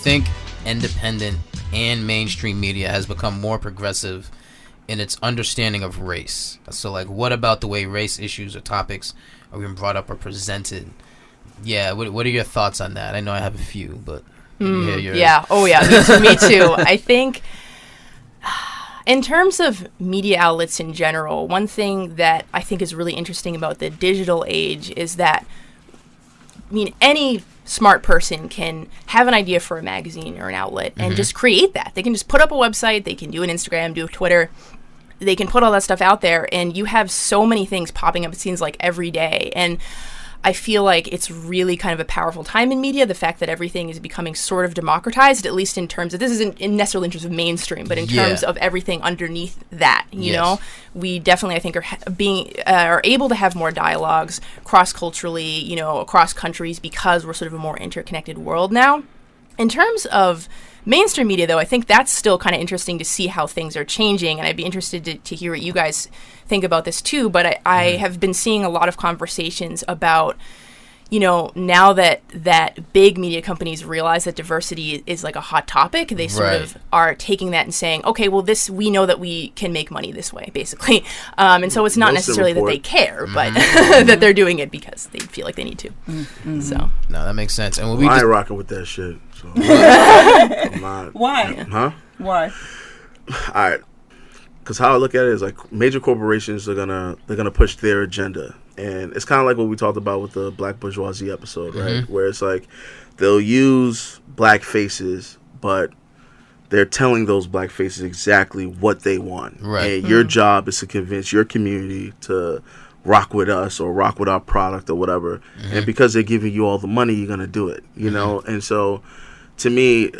think independent and mainstream media has become more progressive in its understanding of race? So, like, what about the way race issues or topics are being brought up or presented? Yeah, what are your thoughts on that? I know I have a few, but yeah. Oh, yeah. Me too. I think in terms of media outlets in general, one thing that I think is really interesting about the digital age is that, I mean, any smart person can have an idea for a magazine or an outlet and just create that. They can just put up a website, they can do an Instagram, do a Twitter, they can put all that stuff out there, and you have so many things popping up, it seems like, every day. And I feel like it's really kind of a powerful time in media, the fact that everything is becoming sort of democratized, at least in terms of, this isn't necessarily in terms of mainstream, but in terms of everything underneath that, you know? We definitely, I think, are able to have more dialogues cross-culturally, you know, across countries, because we're sort of a more interconnected world now. In terms of mainstream media, though, I think that's still kind of interesting to see how things are changing, and I'd be interested to hear what you guys think about this too. But I have been seeing a lot of conversations about, you know, now that big media companies realize that diversity is like a hot topic, they sort of are taking that and saying, okay, well, we know that we can make money this way, basically. And so it's not necessarily that they care, but that they're doing it because they feel like they need to. So no, that makes sense. And I ain't rocking with that shit. So. I'm not. Why? Huh? Why? All right. Because how I look at it is, like, major corporations are gonna push their agenda, and it's kind of like what we talked about with the Black Bourgeoisie episode, right? Where it's like they'll use black faces, but they're telling those black faces exactly what they want, right? And your job is to convince your community to rock with us or rock with our product or whatever, and because they're giving you all the money, you're gonna do it, you know. And so, to me,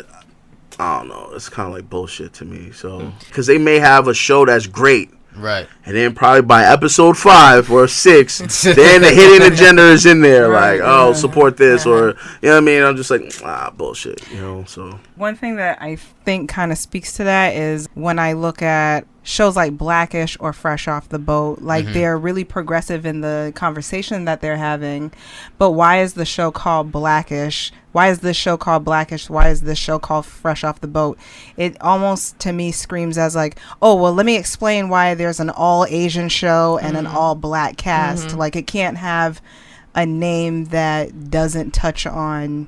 I don't know. It's kind of like bullshit to me. So, because they may have a show that's great, right? And then probably by episode 5 or 6, then the hidden agenda is in there, like, oh, support this, or, you know what I mean? I'm just like, bullshit, you know. So one thing that I think kind of speaks to that is when I look at shows like Blackish or Fresh Off the Boat, like they're really progressive in the conversation that they're having. But why is the show called Blackish? Why is this show called Blackish? Why is this show called Fresh Off the Boat? It almost, to me, screams as like, oh, well, let me explain why there's an all Asian show and an all black cast. Like, it can't have a name that doesn't touch on,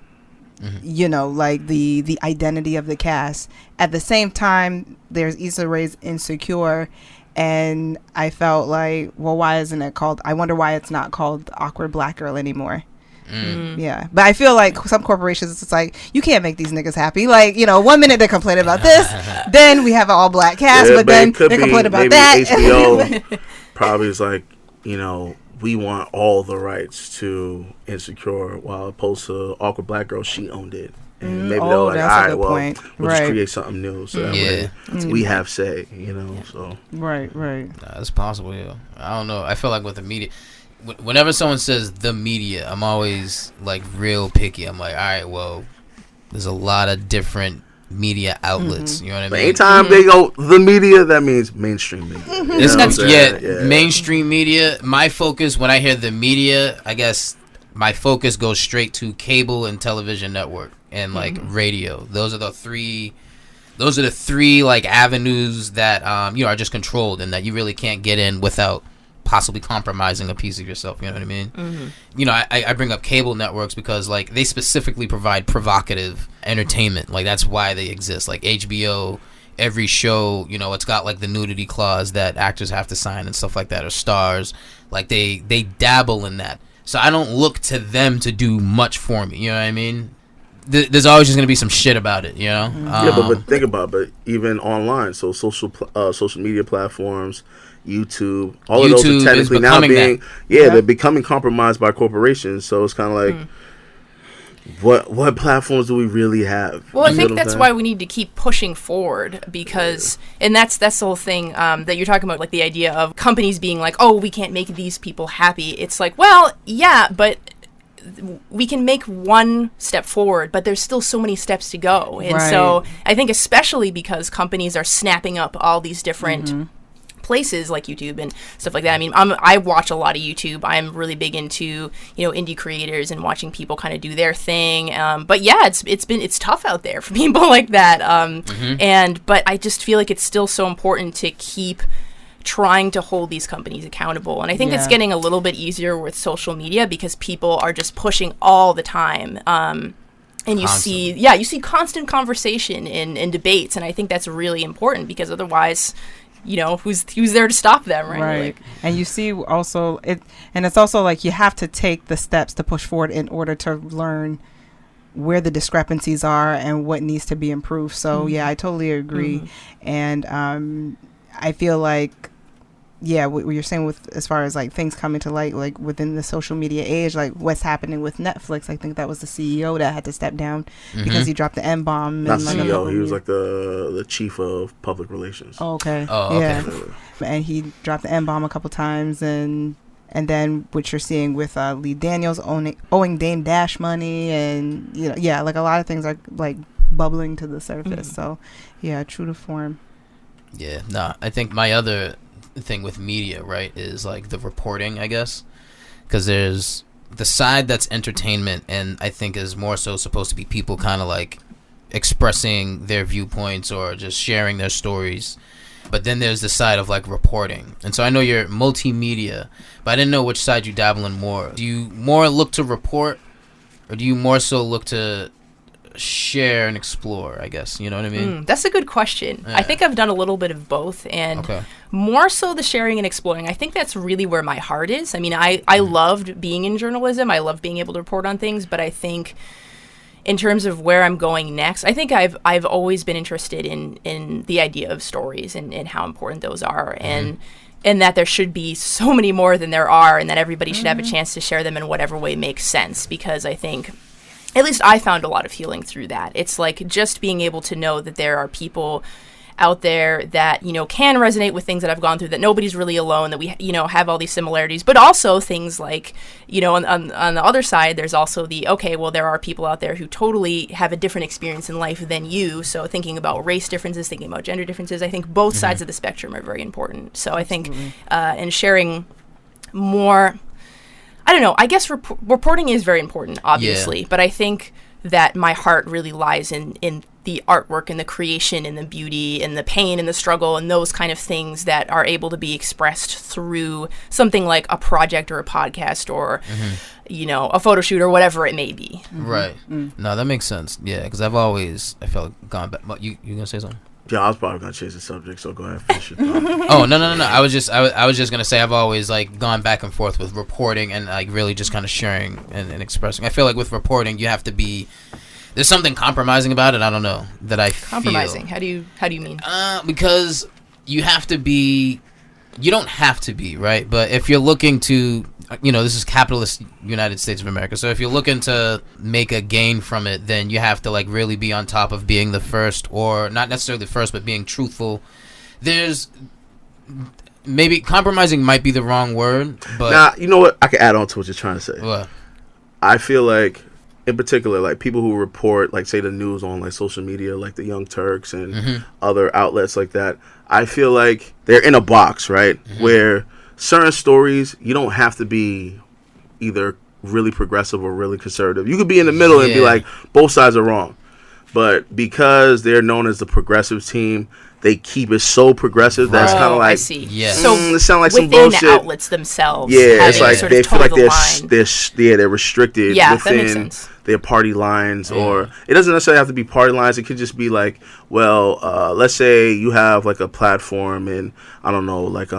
you know, like the identity of the cast. At the same time, there's Issa Rae's Insecure, and I felt like, well, why isn't it called, I wonder why it's not called Awkward Black Girl anymore. Yeah, but I feel like some corporations, it's like, you can't make these niggas happy. Like, you know, 1 minute they're complaining about this, then we have an all black cast, but then they complain about that. HBO probably is like, you know, we want all the rights to Insecure, while opposed to Awkward Black Girl, she owned it. And maybe they're like, all right, well, we'll just create something new, so that way we have say, you know. So right. Nah, it's possible. Yeah, I don't know. I feel like with the media, whenever someone says the media, I'm always like real picky. I'm like, all right, well, there's a lot of different media outlets. You know what I mean? Anytime they go the media, that means mainstream media. Mainstream media. My focus when I hear the media, I guess my focus goes straight to cable and television network and like radio. Those are the three like avenues that you know, are just controlled, and that you really can't get in without possibly compromising a piece of yourself. You know what I mean? You know, I bring up cable networks because like they specifically provide provocative entertainment. Like that's why they exist. Like HBO, every show, you know, it's got like the nudity clause that actors have to sign and stuff like that, or stars. Like they dabble in that. So I don't look to them to do much for me. You know what I mean? There's always just gonna be some shit about it, you know. But think about it. But even online, so social media platforms, YouTube, all of those are technically now being they're becoming compromised by corporations. So it's kind of like, what platforms do we really have? Well, I think that's why we need to keep pushing forward, because and that's the whole thing that you're talking about, like the idea of companies being like, oh, we can't make these people happy. It's like, well, yeah, but we can make one step forward, but there's still so many steps to go. And so I think especially because companies are snapping up all these different places like YouTube and stuff like that. I mean, I watch a lot of YouTube. I'm really big into, indie creators and watching people kind of do their thing. But yeah, it's tough out there for people like that. But I just feel like it's still so important to keep trying to hold these companies accountable. And I think it's getting a little bit easier with social media because people are just pushing all the time. And you see constant conversation in debates, and I think that's really important because otherwise, who's there to stop them, right? Right. And you see also it's also like you have to take the steps to push forward in order to learn where the discrepancies are and what needs to be improved. So I totally agree. And I feel like what you're saying with as far as like things coming to light, like within the social media age, like what's happening with Netflix. I think that was the CEO that had to step down because he dropped the N-bomb. Not the CEO, he was like the chief of public relations. Oh, okay. Oh, okay. Yeah. And he dropped the N-bomb a couple times, and then what you're seeing with Lee Daniels owing Dame Dash money, and like a lot of things are like bubbling to the surface. So true to form. Yeah, I think my other thing with media, right, is like the reporting, I guess, because there's the side that's entertainment, and I think is more so supposed to be people kind of like expressing their viewpoints or just sharing their stories, but then there's the side of like reporting. And so I know you're multimedia, but I didn't know which side you dabble in more. Do you more look to report, or do you more so look to share and explore, I guess? You know what I mean? That's a good question. I think I've done a little bit of both, and more so the sharing and exploring. I think that's really where my heart is. I mean, I loved being in journalism. I love being able to report on things, but I think in terms of where I'm going next, I think I've always been interested in the idea of stories and how important those are, and that there should be so many more than there are, and that everybody should have a chance to share them in whatever way makes sense, because I think at least I found a lot of healing through that. It's like just being able to know that there are people out there that, can resonate with things that I've gone through, that nobody's really alone, that we, have all these similarities, but also things like, on the other side, there's also there are people out there who totally have a different experience in life than you. So thinking about race differences, thinking about gender differences, I think both sides of the spectrum are very important. So I think, and sharing more, I don't know. I guess reporting is very important, obviously, but I think that my heart really lies in the artwork and the creation and the beauty and the pain and the struggle and those kind of things that are able to be expressed through something like a project or a podcast or, a photo shoot or whatever it may be. Right. No, that makes sense. Yeah, because I felt gone back. You gonna say something? Yeah, I was probably gonna change the subject, so go ahead and finish it. Oh no! I was just gonna say I've always like gone back and forth with reporting and like really just kind of sharing and expressing. I feel like with reporting you have to be, there's something compromising about it. I don't know that I compromising. Feel. How do you mean? Because you have to be. You don't have to be, right? But if you're looking to, this is capitalist United States of America. So if you're looking to make a gain from it, then you have to like really be on top of being the first, or not necessarily the first, but being truthful. There's maybe compromising might be the wrong word, but now you know what I can add on to what you're trying to say. What? I feel like, in particular, like people who report, like say the news on like social media, like the Young Turks and other outlets like that, I feel like they're in a box, right? Where certain stories, you don't have to be either really progressive or really conservative. You could be in the middle and be like, both sides are wrong. But because they're known as the progressive team, they keep it so progressive that's kind of like, I see. Yeah. So it sounds like some within bullshit. The outlets themselves, it's like sort they of feel like they're they're restricted within their party lines, or it doesn't necessarily have to be party lines. It could just be like, let's say you have like a platform and I don't know, like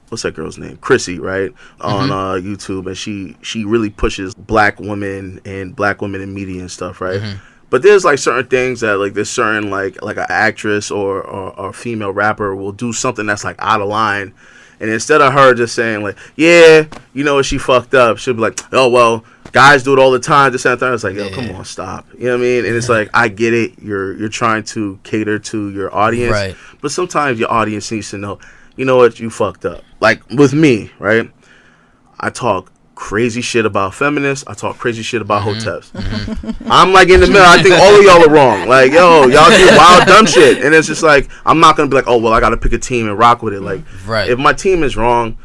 what's that girl's name? Chrissy, right? On YouTube, and she really pushes black women in media and stuff, right? But there's like certain things that like there's certain like an actress or female rapper will do something that's like out of line, and instead of her just saying like, she fucked up, she'll be like, oh well, guys do it all the time, this and that. It's like, yo, come on, stop. You know what I mean? And it's like, I get it, you're trying to cater to your audience, right? But sometimes your audience needs to know, you know what, you fucked up. Like with me, right? I talk crazy shit about feminists. I talk crazy shit about hoteps. I'm like in the middle. I think all of y'all are wrong. Like, yo, y'all do wild dumb shit. And it's just like, I'm not gonna be like, oh well, I gotta pick a team and rock with it. Like, if my team is wrong,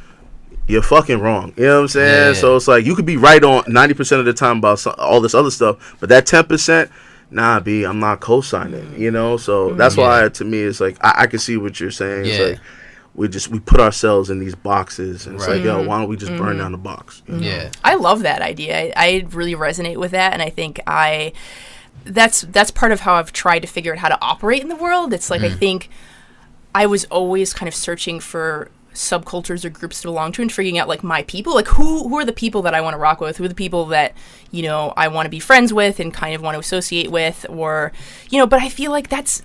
you're fucking wrong. You know what I'm saying? Yeah. So it's like, you could be right on 90% of the time about all this other stuff, but that 10%, nah, B, I'm not co-signing. You know? So that's why, to me, it's like, I can see what you're saying. It's like, we put ourselves in these boxes, and it's like, yo, why don't we just burn down the box? You know? Yeah, I love that idea. I really resonate with that, and I think that's part of how I've tried to figure out how to operate in the world. It's like, I think I was always kind of searching for subcultures or groups to belong to and figuring out like my people, like who are the people that I want to rock with, who are the people that, you know, I want to be friends with and kind of want to associate with, or, you know, but I feel like that's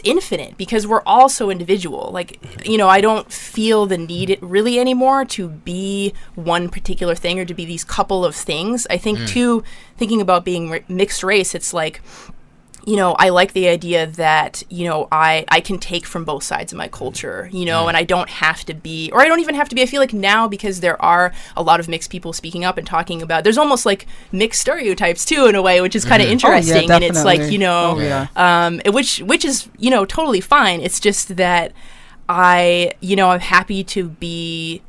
infinite because we're all so individual. Like, you know, I don't feel the need really anymore to be one particular thing or to be these couple of things. I think too, thinking about being mixed race, it's like, you know, I like the idea that, you know, I can take from both sides of my culture, you know, and I don't have to be, or I don't even have to be. I feel like now, because there are a lot of mixed people speaking up and talking about, there's almost like mixed stereotypes too, in a way, which is kind of interesting. And it's like, you know, which is, you know, totally fine. It's just that you know, I'm happy to be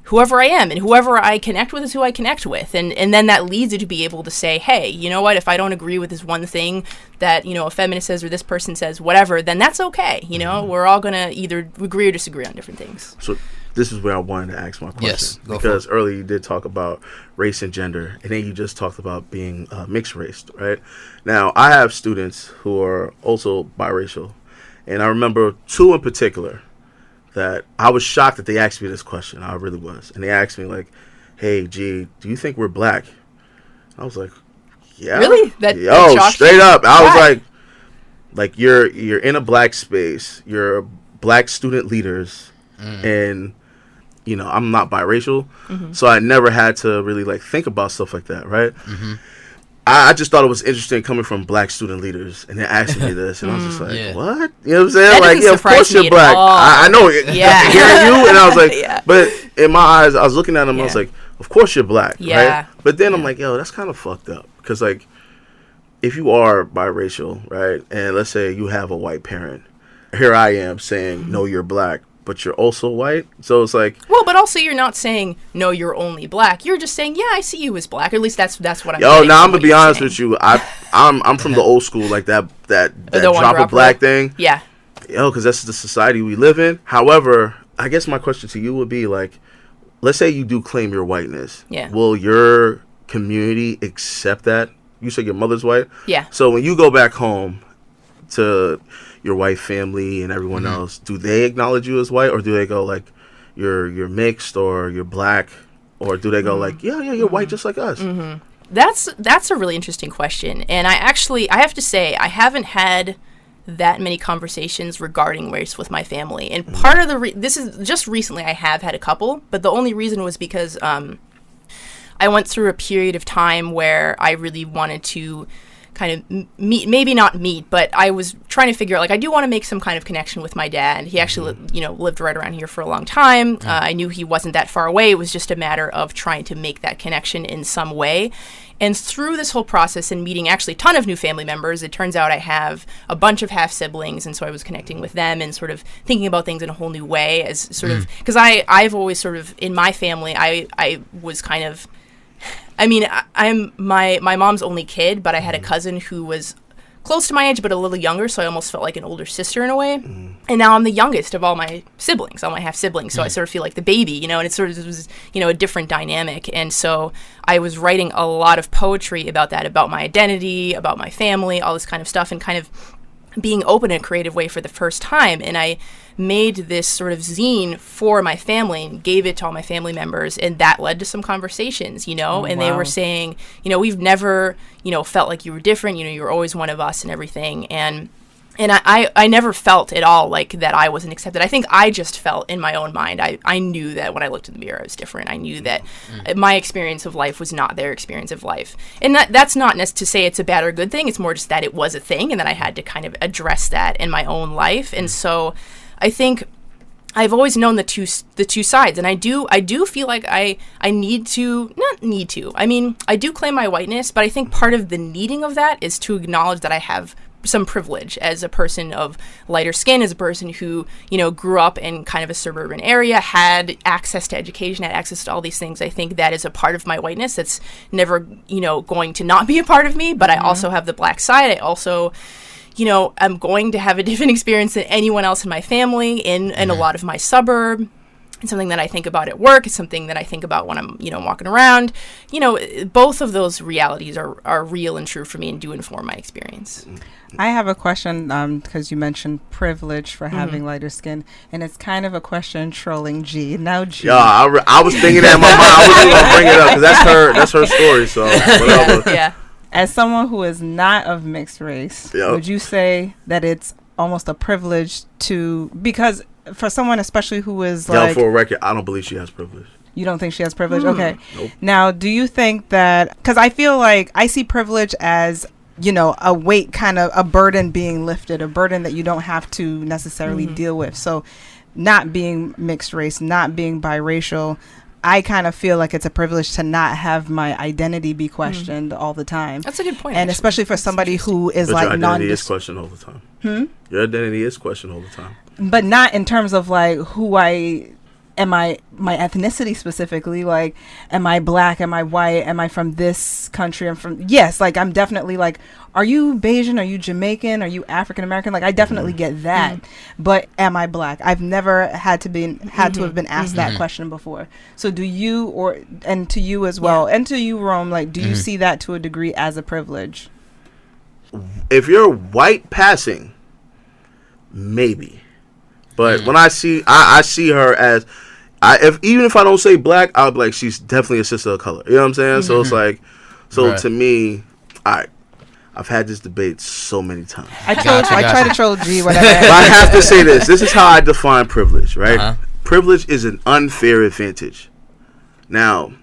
whoever I am, and whoever I connect with is who I connect with. And then that leads you to be able to say, hey, you know what, if I don't agree with this one thing that, you know, a feminist says or this person says, whatever, then that's okay. You know, we're all going to either agree or disagree on different things. So this is where I wanted to ask my question. Because earlier you did talk about race and gender, and then you just talked about being mixed race, right? Now, I have students who are also biracial, and I remember two in particular that I was shocked that they asked me this question. I really was. And they asked me like, hey, G, do you think we're black? I was like, yeah. Really? That straight you? Up. I was like you're in a black space. You're black student leaders. And, you know, I'm not biracial. So I never had to really like think about stuff like that, right? I just thought it was interesting coming from black student leaders, and they're asking me this, and I was just like, what? You know what I'm saying? That like, yeah, of course you're black. I know it. Yeah. Hearing you, and I was like, but in my eyes, I was looking at them, I was like, of course you're black, right? But then I'm like, yo, that's kind of fucked up. Because, like, if you are biracial, right, and let's say you have a white parent, here I am saying, no, you're black, but you're also white. So it's like, well, but also you're not saying no, you're only black. You're just saying, yeah, I see you as black. Or at least that's what I'm. Yo, now I'm gonna be honest with you. I'm from the old school, like that drop of black thing. Yeah. Yo, because that's the society we live in. However, I guess my question to you would be like, let's say you do claim your whiteness. Yeah. Will your community accept that? You said your mother's white. Yeah. So when you go back home to your white family and everyone else, do they acknowledge you as white, or do they go like you're mixed or you're black, or do they go like yeah you're white just like us? That's a really interesting question, and I have to say I haven't had that many conversations regarding race with my family, and part of this is just recently I have had a couple, but the only reason was because I went through a period of time where I really wanted to kind of maybe not meet, but I was trying to figure out, like, I do want to make some kind of connection with my dad. He actually, you know, lived right around here for a long time. I knew he wasn't that far away. It was just a matter of trying to make that connection in some way. And through this whole process and meeting actually a ton of new family members, it turns out I have a bunch of half siblings, and so I was connecting with them and sort of thinking about things in a whole new way, as sort of, because I've always sort of, in my family, I was kind of, I mean, I'm my mom's only kid, but I had a cousin who was close to my age, but a little younger, so I almost felt like an older sister in a way. And now I'm the youngest of all my siblings, all my half siblings, so I sort of feel like the baby, you know, and it was, you know, a different dynamic. And so I was writing a lot of poetry about that, about my identity, about my family, all this kind of stuff, and kind of being open in a creative way for the first time. And I made this sort of zine for my family and gave it to all my family members, and that led to some conversations, you know. They were saying, you know, we've never, you know, felt like you were different, you know, you're always one of us and everything. And I never felt at all like that I wasn't accepted. I think I just felt in my own mind, I knew that when I looked in the mirror I was different. I knew that my experience of life was not their experience of life. And that's not to say it's a bad or good thing. It's more just that it was a thing, and that I had to kind of address that in my own life. And so I think I've always known the two sides, and I do feel like I need to, not need to, I mean, I do claim my whiteness, but I think part of the needing of that is to acknowledge that I have some privilege as a person of lighter skin, as a person who, you know, grew up in kind of a suburban area, had access to education, had access to all these things. I think that is a part of my whiteness that's never, you know, going to not be a part of me, but I also have the black side. I also, you know, I'm going to have a different experience than anyone else in my family in a lot of my suburb. It's something that I think about at work. It's something that I think about when I'm, you know, walking around. You know, both of those realities are real and true for me and do inform my experience. I have a question because you mentioned privilege for having lighter skin, and it's kind of a question trolling G. Now, G. Yeah, I was thinking that in my mind. I was going to bring it up because that's her story. So whatever. Yeah. As someone who is not of mixed race, would you say that it's almost a privilege to, because for someone especially who is like, for a record, I don't believe she has privilege. You don't think she has privilege? Okay. Nope. Now, do you think that, because I feel like I see privilege as, you know, a weight, kind of a burden being lifted, a burden that you don't have to necessarily deal with. So not being mixed race, not being biracial, I kind of feel like it's a privilege to not have my identity be questioned all the time. That's a good point. And especially for somebody who is but like your identity is questioned all the time. Your identity is questioned all the time. But not in terms of like who I am, my ethnicity specifically. Like, am I black? Am I white? Am I from this country? I'm from, yes, like I'm definitely like, are you Bayesian? Are you Jamaican? Are you African American? Like I definitely get that. But am I black? I've never had to have been asked that question before. So do you, and to you as well, and to you, Rome, like, do you see that to a degree as a privilege? If you're white passing, maybe. But when I see her as, even if I don't say black, I'll be like, she's definitely a sister of color. You know what I'm saying? So it's like, to me, I've had this debate so many times. I try to troll G whatever. But I have to say this. This is how I define privilege, right? Privilege is an unfair advantage. Now,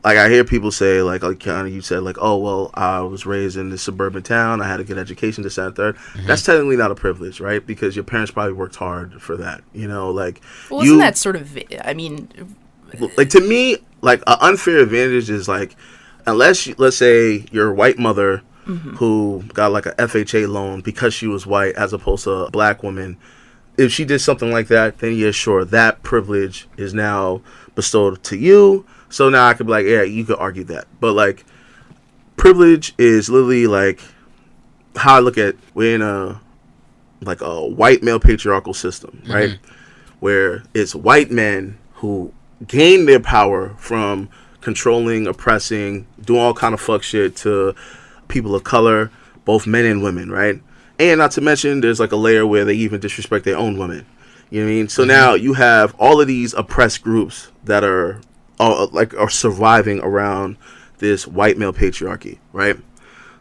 like I hear people say, like kind of you said, like, oh, well, I was raised in this suburban town. I had a good education, this, that, and third. That's technically not a privilege, right? Because your parents probably worked hard for that, you know, like. Well, isn't that sort of, I mean. Like, to me, like, an unfair advantage is, like, unless, let's say, your white mother who got, like, a FHA loan because she was white as opposed to a black woman, if she did something like that, then yeah, sure, that privilege is now bestowed to you. So now I could be like, yeah, you could argue that. But, like, privilege is literally, like, how I look at, we're in a white male patriarchal system, right? Where it's white men who gain their power from controlling, oppressing, doing all kind of fuck shit to people of color, both men and women, right? And not to mention, there's, like, a layer where they even disrespect their own women. You know what I mean? So now you have all of these oppressed groups that are surviving around this white male patriarchy, right?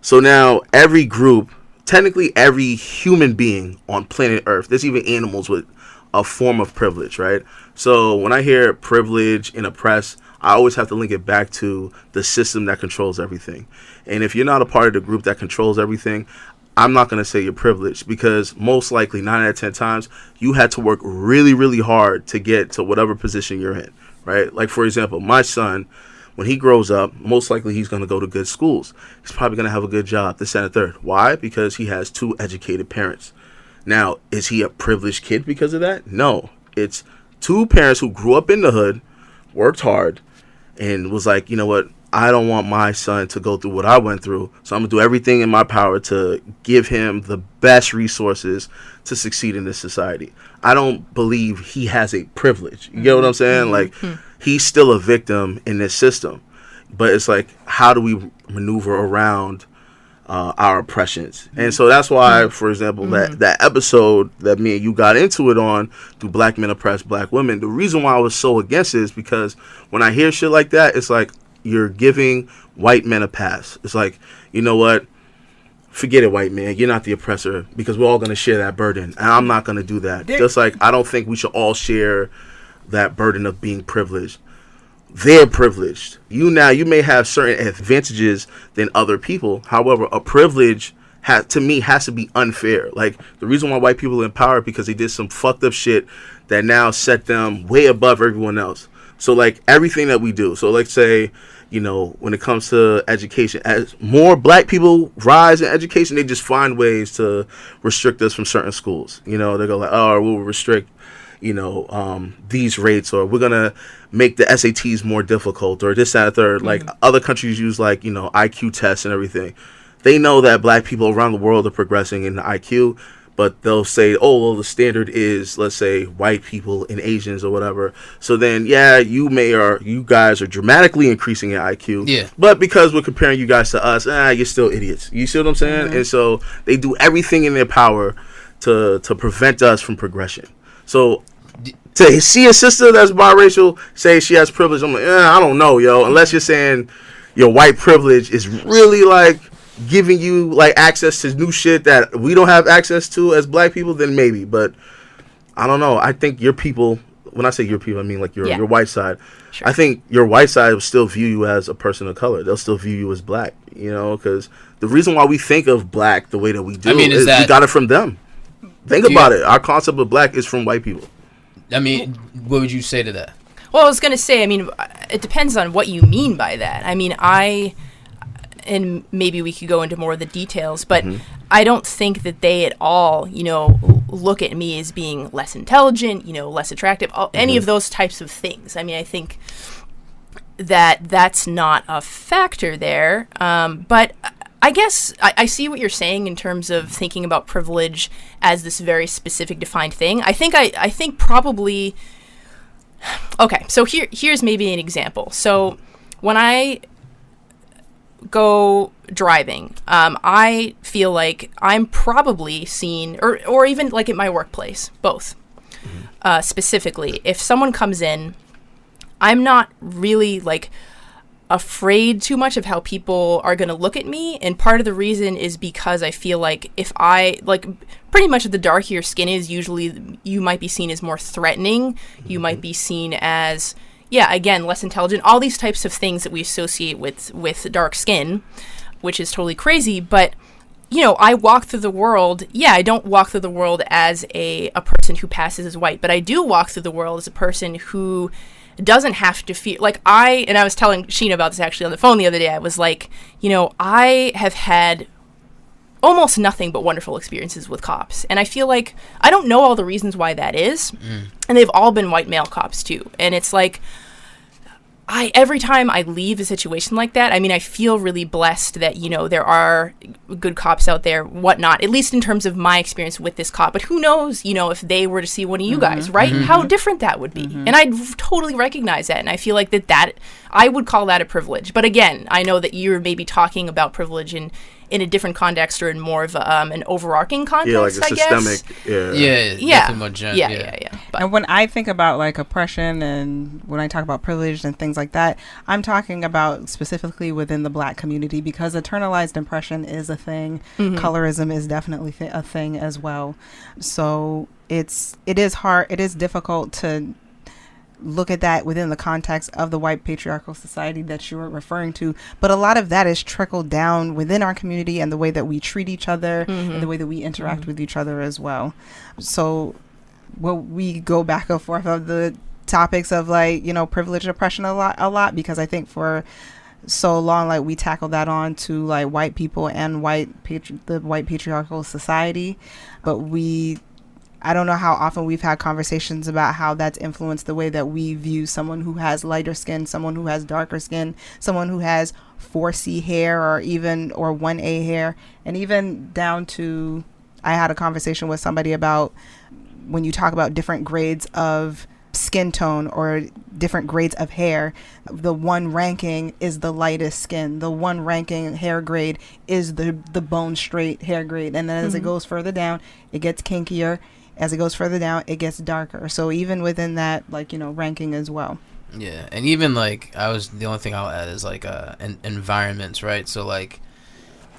So now every group, technically every human being on planet Earth, there's even animals with a form of privilege, right? So when I hear privilege and oppress, I always have to link it back to the system that controls everything. And if you're not a part of the group that controls everything, I'm not going to say you're privileged, because most likely 9 out of 10 times you had to work really, really hard to get to whatever position you're in. Right? Like, for example, my son, when he grows up, most likely he's going to go to good schools. He's probably going to have a good job, this and the third. Why? Because he has 2 educated parents. Now, is he a privileged kid because of that? No. It's 2 parents who grew up in the hood, worked hard, and was like, you know what? I don't want my son to go through what I went through, so I'm going to do everything in my power to give him the best resources to succeed in this society. I don't believe he has a privilege. You get what I'm saying? Like, he's still a victim in this system. But it's like, how do we maneuver around our oppressions? And so that's why, for example, that episode that me and you got into it on, do black men oppress black women? The reason why I was so against it is because when I hear shit like that, it's like, you're giving white men a pass. It's like, you know what? Forget it, white man. You're not the oppressor, because we're all going to share that burden. And I'm not going to do that. Just like I don't think we should all share that burden of being privileged. They're privileged. You may have certain advantages than other people. However, a privilege has to be unfair. Like, the reason why white people are in power because they did some fucked up shit that now set them way above everyone else. So, like, everything that we do. So, like, say, you know, when it comes to education, as more black people rise in education, they just find ways to restrict us from certain schools. You know, they go like, oh, we'll restrict, you know, these rates, or we're gonna make the SATs more difficult, or this, that, and third. Like, other countries use, like, you know, IQ tests and everything. They know that black people around the world are progressing in the IQ, but they'll say, oh, well, the standard is, let's say, white people and Asians or whatever. So then, yeah, you guys are dramatically increasing in IQ. Yeah. But because we're comparing you guys to us, you're still idiots. You see what I'm saying? And so they do everything in their power to prevent us from progression. So to see a sister that's biracial say she has privilege, I'm like, I don't know, yo. Unless you're saying your white privilege is really, like, giving you, like, access to new shit that we don't have access to as black people, then maybe. But I don't know. I think your people, when I say your people, I mean, like, your white side. Sure. I think your white side will still view you as a person of color. They'll still view you as black, you know, because the reason why we think of black the way that we do is we got it from them. Think about it. Our concept of black is from white people. I mean, what would you say to that? Well, I was going to say, I mean, it depends on what you mean by that. I mean, and maybe we could go into more of the details, but I don't think that they at all, you know, look at me as being less intelligent, you know, less attractive, any of those types of things. I mean, I think that that's not a factor there. But I guess I see what you're saying in terms of thinking about privilege as this very specific defined thing. I think probably, okay, so here's maybe an example. So when I go driving, I feel like I'm probably seen, or even like at my workplace, both. Specifically, if someone comes in, I'm not really like afraid too much of how people are going to look at me, and part of the reason is because I feel like if I, like, pretty much the darker your skin is, usually you might be seen as more threatening, you might be seen as, again, less intelligent, all these types of things that we associate with dark skin, which is totally crazy. But, you know, I walk through the world, I don't walk through the world as a person who passes as white, but I do walk through the world as a person who doesn't have to feel, like, I was telling Sheena about this actually on the phone the other day. I was like, you know, I have had almost nothing but wonderful experiences with cops. And I feel like I don't know all the reasons why that is. And they've all been white male cops too. And it's like, every time I leave a situation like that, I mean, I feel really blessed that, you know, there are good cops out there, whatnot, at least in terms of my experience with this cop. But who knows, you know, if they were to see one of you guys, right? How different that would be. And I totally recognize that. And I feel like that I would call that a privilege. But again, I know that you're maybe talking about privilege in a different context, or in more of an overarching context, like a systemic, Yeah. But, and when I think about, like, oppression, and when I talk about privilege and things like that, I'm talking about specifically within the black community, because internalized oppression is a thing. Colorism is definitely a thing as well. So it is hard. It is difficult to look at that within the context of the white patriarchal society that you were referring to, but a lot of that is trickled down within our community, and the way that we treat each other, and the way that we interact with each other as well. So we go back and forth of the topics of, like, you know, privilege and oppression a lot, because I think for so long, like, we tackle that on to, like, white people and the white patriarchal society, but I don't know how often we've had conversations about how that's influenced the way that we view someone who has lighter skin, someone who has darker skin, someone who has 4C hair or 1A hair, and even down to, I had a conversation with somebody about when you talk about different grades of skin tone or different grades of hair, the one ranking is the lightest skin, the one ranking hair grade is the bone straight hair grade, and then as it goes further down, it gets kinkier. As it goes further down, it gets darker. So even within that, like, you know, ranking as well. Yeah, and even, like, the only thing I'll add is, like, environments, right? So, like,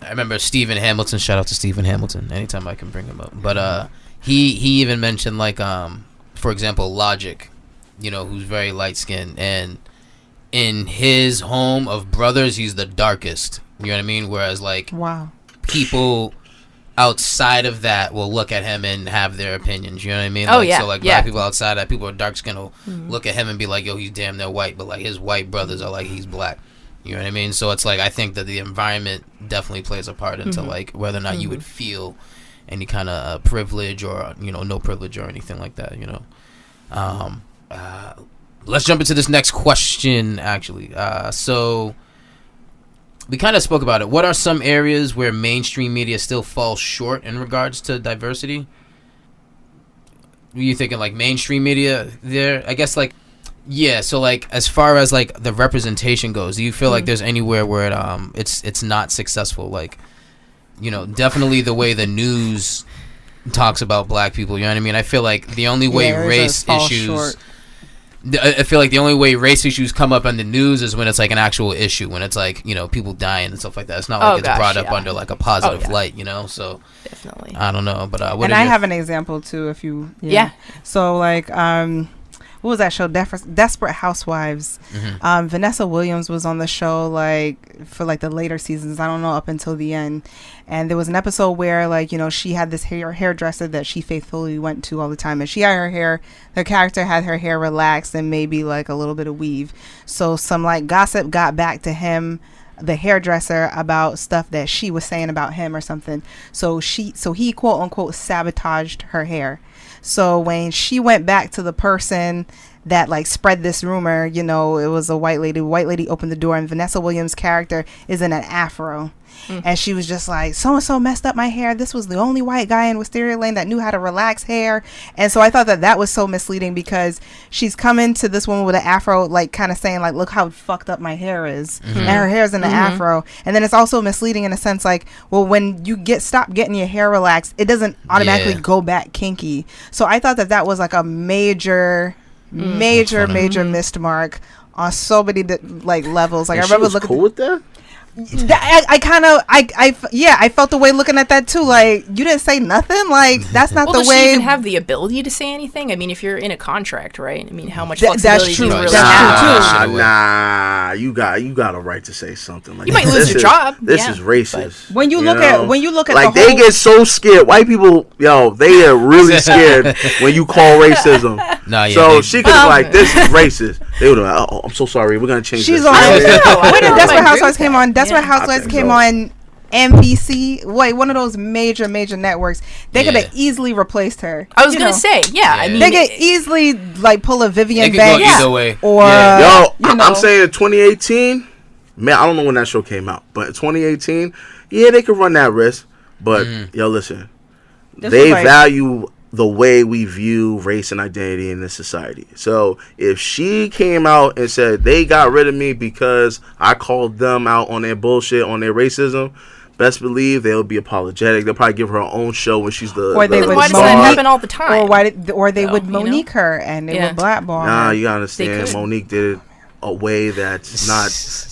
I remember Stephen Hamilton. Shout out to Stephen Hamilton anytime I can bring him up. But he even mentioned, like, for example, Logic, you know, who's very light skinned, and in his home of brothers, he's the darkest. You know what I mean? Whereas, like, wow, people outside of that will look at him and have their opinions. You know what I mean? Oh, Like, yeah. So like Yeah. black people outside that, people with dark skin will look at him and be like, yo, he's damn near white, but like his white brothers are like, he's black. You know what I mean? So it's like, I think that the environment definitely plays a part into like whether or not you would feel any kind of privilege or, you know, no privilege or anything like that, you know. Let's jump into this next question, actually. So we kind of spoke about it. What are some areas where mainstream media still falls short in regards to diversity? Were you thinking like mainstream media there? I guess like, yeah. So like as far as like the representation goes, do you feel like there's anywhere where it's not successful? Like, you know, definitely the way the news talks about black people. You know what I mean? I feel like the only way race issues. I feel like the only way race issues come up on the news is when it's like an actual issue, when it's like, you know, people dying and stuff like that. It's not like it's brought up under like a positive light, you know. So Definitely. I don't know, but what? And I have an example too, if you. Yeah. So like, what was that show? Desperate Housewives. Vanessa Williams was on the show like for like the later seasons. I don't know, up until the end. And there was an episode where like, you know, she had this hairdresser that she faithfully went to all the time, and she had the character had her hair relaxed and maybe like a little bit of weave. So some like gossip got back to him, the hairdresser, about stuff that she was saying about him or something. So he quote unquote sabotaged her hair. So when she went back to the person that like spread this rumor, you know, it was a white lady. White lady opened the door, and Vanessa Williams' character is in an afro. And she was just like, so-and-so messed up my hair. This was the only white guy in Wisteria Lane that knew how to relax hair. And so I thought that was so misleading, because she's coming to this woman with an afro, like kind of saying like, look how fucked up my hair is. And her hair's in an afro. And then it's also misleading in a sense like, well, when you stop getting your hair relaxed, it doesn't automatically go back kinky. So I thought that was like a major missed mark on so many like levels. Like, And I remember she was looking cool with that. I felt the way looking at that too. Like, you didn't say nothing. Like, that's not Well, the does way. she even have the ability to say anything? I mean, if you're in a contract, right? I mean, how much That's flexibility true. do you really That's have? true, too. Nah, you got a right to say something like You that. might lose your job. This Yeah, is racist. When you look at like, the they whole, get so scared. White people, they are really scared when you call racism. Nah, yeah, So she could be like, this is racist. They would have, oh, I'm so sorry. We're gonna change she's this. on. I don't know. When I Desperate agree Housewives with came that. on, Desperate Yeah. Housewives think came so. on NBC, like one of those major networks. They could Yeah. have easily replaced her. I was You gonna know. say, yeah. I Yeah. mean, They could easily like pull a It Vivian could go Banks either way. or Yeah. Yo, I'm saying in 2018, man, I don't know when that show came out, but in 2018, yeah, they could run that risk. But yo, listen, This they was like- value the way we view race and identity in this society. So if she came out and said they got rid of me because I called them out on their bullshit, on their racism, best believe they'll be apologetic. They'll probably give her own show when she's the. Or they the would why does star. that Monique- happen all the time? or they would you know? Monique her and they Yeah. would blackball Nah, her. you gotta understand. could. Monique did it a way that's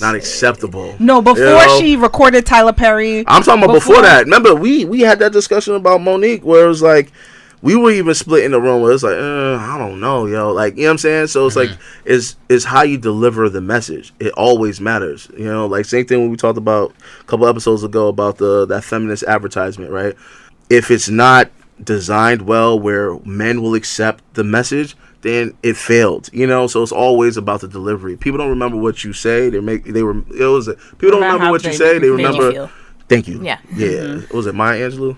not acceptable. No, before You know? she recorded Tyler Perry. I'm talking about before that. Remember, we had that discussion about Monique where it was like, we were even split in the room where it's like, I don't know, yo. Like, you know what I'm saying? So it's like, it's how you deliver the message. It always matters. You know, like same thing when we talked about a couple episodes ago about that feminist advertisement, right? If it's not designed well where men will accept the message, then it failed. You know, so it's always about the delivery. People don't remember what you say. People don't remember what you say. They remember. feel. Thank you. Yeah. Yeah. Was it Maya Angelou?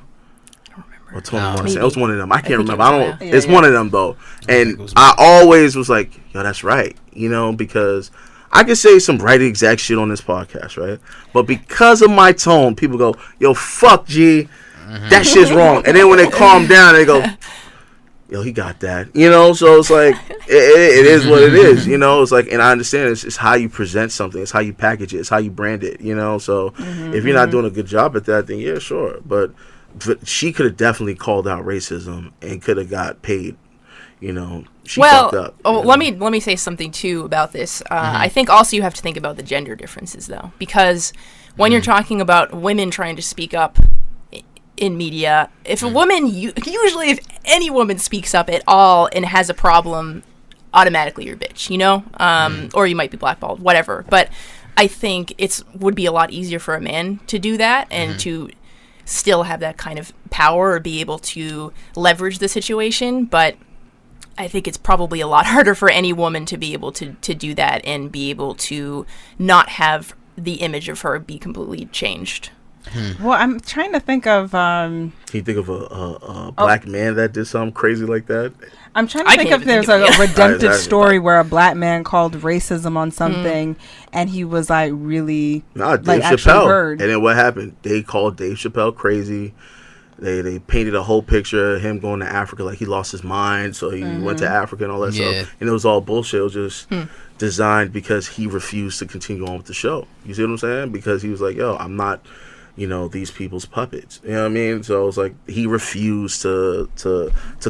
Or Toni Morrison. Maybe. It was one of them. I can't think remember. it I was don't. Maya. It's one of them though. And it was I always was like, yo, that's right. You know, because I could say some right exact shit on this podcast, right? But because of my tone, people go, yo, fuck G, that shit's wrong. And then when they calm down, they go, yo, he got that. You know, so it's like it is what it is. You know, it's like, and I understand it's how you present something, it's how you package it, it's how you brand it. You know, so if you're not doing a good job at that, then yeah, sure. But she could have definitely called out racism and could have got paid. You know, she fucked up. Oh, you know? let me say something too about this. I think also you have to think about the gender differences though, because when you're talking about women trying to speak up in media, if a woman, usually if any woman speaks up at all and has a problem, automatically you're a bitch, you know, or you might be blackballed, whatever. But I think would be a lot easier for a man to do that and to still have that kind of power or be able to leverage the situation. But I think it's probably a lot harder for any woman to be able to do that and be able to not have the image of her be completely changed. Well, I'm trying to think of. Can you think of a black man that did something crazy like that? I'm trying to think if there's a redemptive story where a black man called racism on something, and he was like really Dave like Chappelle. Heard. And then what happened? They called Dave Chappelle crazy. They painted a whole picture of him going to Africa like he lost his mind, so he went to Africa and all that stuff. And it was all bullshit. It was just designed because he refused to continue on with the show. You see what I'm saying? Because he was like, yo, I'm not, these people's puppets. You know what I mean? So it's like he refused to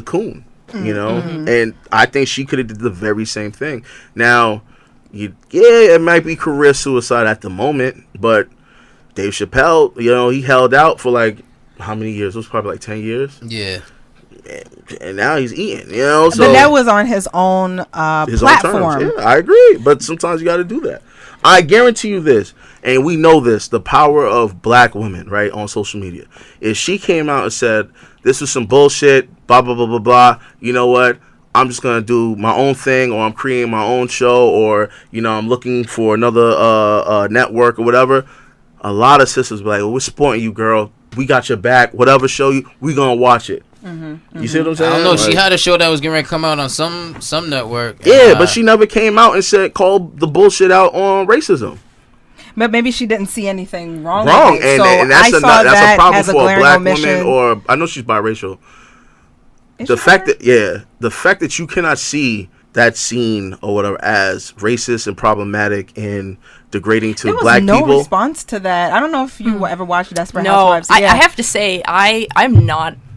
coon, and I think she could have did the very same thing. Now, it might be career suicide at the moment, but Dave Chappelle, he held out for like how many years? It was probably like 10 years. Yeah. And now he's eating, so but that was on his own platform. Yeah, I agree. But sometimes you got to do that. I guarantee you this, and we know this, the power of black women, right, on social media. If she came out and said, this was some bullshit, blah, blah, blah, blah, blah, you know what? I'm just going to do my own thing, or I'm creating my own show, or, I'm looking for another network or whatever. A lot of sisters be like, well, we're supporting you, girl. We got your back. Whatever show we going to watch it. You see what I'm saying? I don't know. She had a show that was getting ready to come out on some network. Yeah, but she never came out and called the bullshit out on racism. But maybe she didn't see anything wrong. Wrong, with it. and that's a problem for a black omission. woman, or I know she's biracial. The fact that you cannot see that scene or whatever as racist and problematic and degrading to black people. There was no response to that. I don't know if you ever watched Desperate Housewives. I have to say I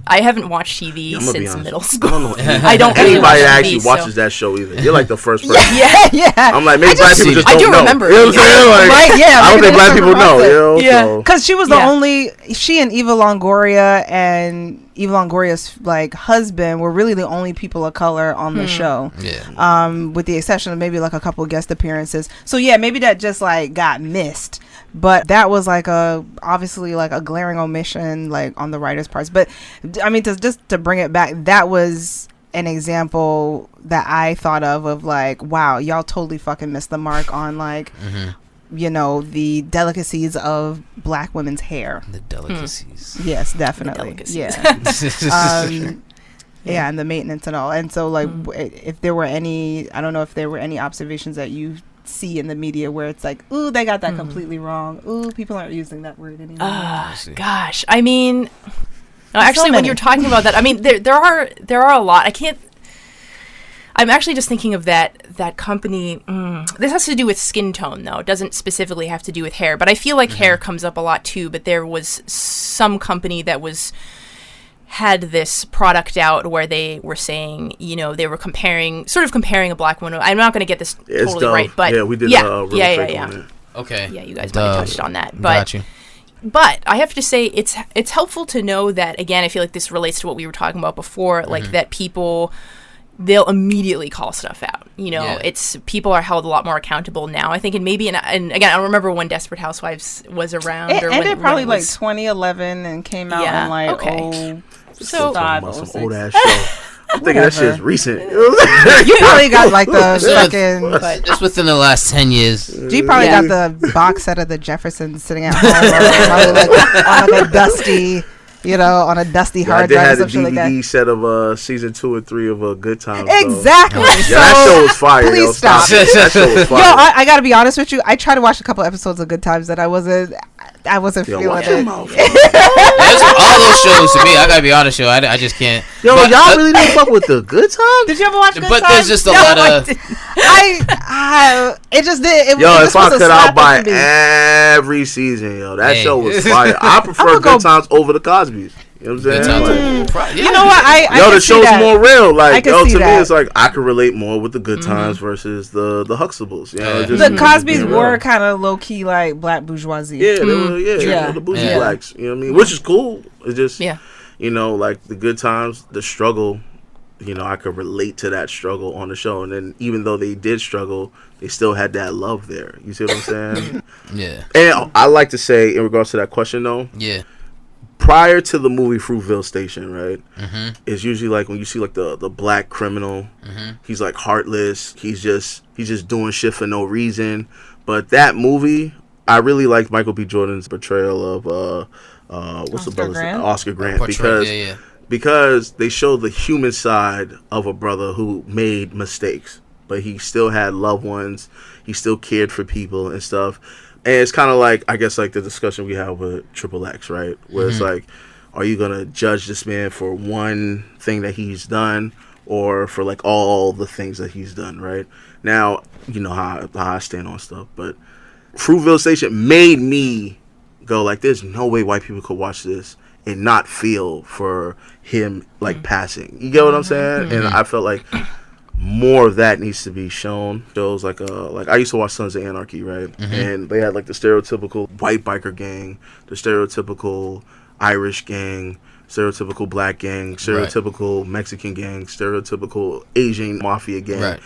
haven't watched TV since middle school. I don't really anybody watch that actually TV, watches that show either. You're like the first person. Yeah. I'm like, maybe black people just don't know. I do remember. You know what I'm saying? Like, right, yeah. I don't think black people know. Yeah. Because she was the only, she and Eva Longoria and Eva Longoria's like husband were really the only people of color on the show. Yeah. With the exception of maybe like a couple guest appearances. So yeah, maybe that just like got missed. But that was like obviously like a glaring omission like on the writer's parts. But I mean, to bring it back, that was an example that I thought of like, wow, y'all totally fucking missed the mark on like, the delicacies of black women's hair. The delicacies. Yes, definitely. Yeah. Yeah, and the maintenance and all. And so like, if there were any, I don't know if there were any observations that you see in the media where it's like, ooh, they got that completely wrong. Ooh, people aren't using that word anymore. Gosh, I mean, actually, when you're talking about that, I mean, there are a lot. I'm actually just thinking of that company. This has to do with skin tone, though. It doesn't specifically have to do with hair, but I feel like hair comes up a lot too. But there was some company that had this product out where they were saying, they were comparing a black woman. I'm not going to get this totally right, but yeah, we did. Yeah. On it. Okay. Yeah, you guys might have touched on that, but I have to say it's helpful to know that, again, I feel like this relates to what we were talking about before, like that people, they'll immediately call stuff out. It's people are held a lot more accountable now, I think, and maybe, and again, I don't remember when Desperate Housewives was around. It ended probably like 2011 and came out in like some old ass show. I'm thinking that shit's recent. You probably got like the fucking just within the last 10 years. You probably got the box set of the Jeffersons sitting at home, on like a dusty, on a dusty hard drive or something like that. I did have a DVD set of season 2 and 3 of Good Times. Exactly. So, that show was fire. Please stop. That show was fire. I gotta be honest with you. I tried to watch a couple episodes of Good Times that I wasn't feeling it. All those shows to me, I gotta be honest, I just can't. Y'all really didn't fuck with the Good Times? Did you ever watch Good Times? But there's just a lot of. It just did. If I could, I'll buy every season. That show was fire. I prefer Good Times over the Cosby's. You know what I'm saying? You know what? The show's more real. Like, to me, that. it's like I can relate more with the Good Times versus the Huxtables. The Cosby's were kind of low key like black bourgeoisie. Yeah, the bougie blacks. You know what I mean? Which is cool. It's just like the Good Times, the struggle. I could relate to that struggle on the show, and then even though they did struggle, they still had that love there. You see what I'm saying? Yeah. And I like to say, in regards to that question, though. Yeah. prior to the movie Fruitvale Station, right? It's usually like when you see like the black criminal, he's like heartless. He's just doing shit for no reason. But that movie, I really liked Michael B. Jordan's portrayal of Oscar Grant because they show the human side of a brother who made mistakes, but he still had loved ones. He still cared for people and stuff. And it's kind of like, I guess, like the discussion we have with Triple X, right? Where it's like, are you going to judge this man for one thing that he's done or for like all the things that he's done, right? Now, you know how I stand on stuff, but Fruitvale Station made me go like, there's no way white people could watch this and not feel for him like passing. You get what I'm saying? And I felt like more of that needs to be shown. Shows like I used to watch Sons of Anarchy, right? And they had like the stereotypical white biker gang, the stereotypical Irish gang, stereotypical black gang, stereotypical Mexican gang, stereotypical Asian mafia gang.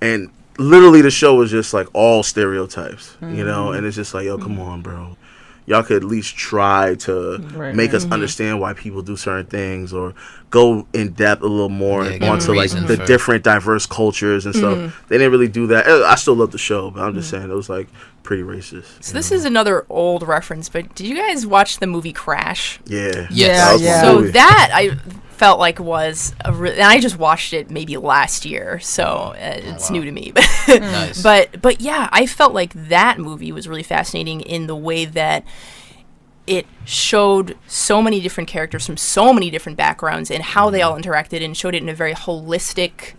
And literally the show was just like all stereotypes, you know? And it's just like, yo, come on, bro. Y'all could at least try to make us understand why people do certain things, or go in depth a little more onto like the different diverse cultures and stuff. They didn't really do that. I still love the show, but I'm just saying it was like pretty racist. So this is another old reference, but did you guys watch the movie Crash? Yeah. So that I felt like was and I just watched it maybe last year, so it's new to me. Nice. But yeah, I felt like that movie was really fascinating in the way that it showed so many different characters from so many different backgrounds and how they all interacted, and showed it in a very holistic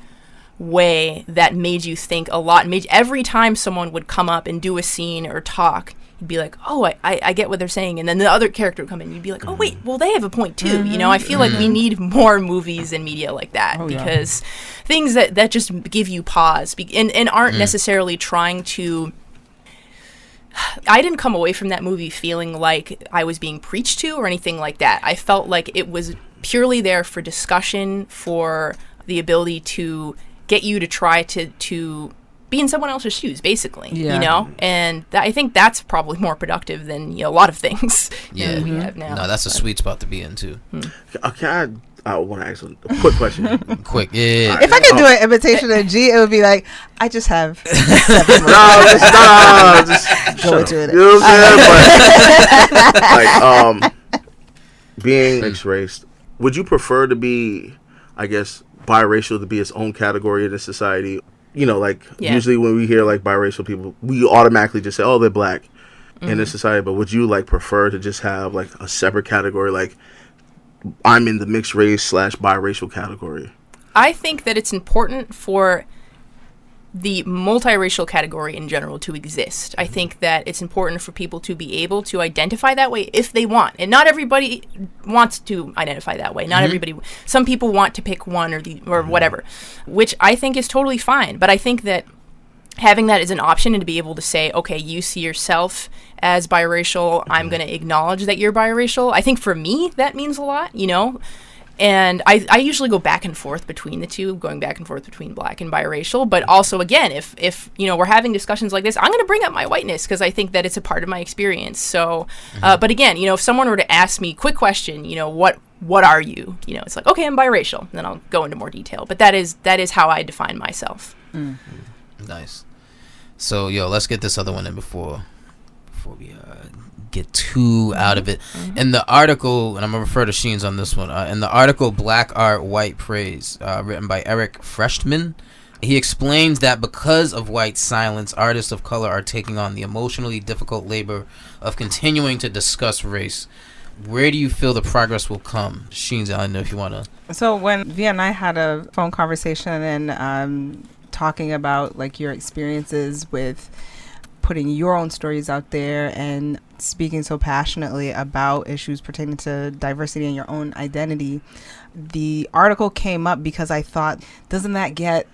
way that made you think a lot. Every time someone would come up and do a scene or talk, you'd be like, oh, I get what they're saying. And then the other character would come in, and you'd be like, oh, wait, well, they have a point too. You know, I feel like we need more movies and media like that, because things that just give you pause and aren't necessarily trying to... I didn't come away from that movie feeling like I was being preached to or anything like that. I felt like it was purely there for discussion, for the ability to get you to try to be in someone else's shoes, basically, you know? And I think that's probably more productive than, you know, a lot of things we have now. No, that's a sweet spot to be in, too. I want to ask a quick question. Quick, yeah. If I could do an imitation of G, it would be like, I just have 7 just go into it. You know what I'm saying? But, like, being mixed race, would you prefer to be, I guess, biracial to be its own category in this society? You know, like, usually when we hear, like, biracial people, we automatically just say, oh, they're black in this society. But would you, like, prefer to just have, like, a separate category, like, I'm in the mixed race / biracial category? I think that it's important for the multiracial category in general to exist. I think that it's important for people to be able to identify that way if they want. And not everybody wants to identify that way. Not everybody. Some people want to pick one or whatever, which I think is totally fine. But I think that having that as an option, and to be able to say, okay, you see yourself as biracial, I'm going to acknowledge that you're biracial. I think for me, that means a lot, you know? And I usually go back and forth between the two, going back and forth between black and biracial. But also, again, if you know, we're having discussions like this, I'm going to bring up my whiteness because I think that it's a part of my experience. So, but again, you know, if someone were to ask me, quick question, you know, what are you? You know, it's like, okay, I'm biracial. And then I'll go into more detail. But that is how I define myself. Nice. So, let's get this other one in before we get too out of it. In the article, and I'm going to refer to Sheens on this one, in the article Black Art, White Praise, written by Eric Frechtman, he explains that because of white silence, artists of color are taking on the emotionally difficult labor of continuing to discuss race. Where do you feel the progress will come? Sheens, I don't know if you want to... So when Via and I had a phone conversation and talking about like your experiences with putting your own stories out there and speaking so passionately about issues pertaining to diversity and your own identity, the article came up because I thought, doesn't that get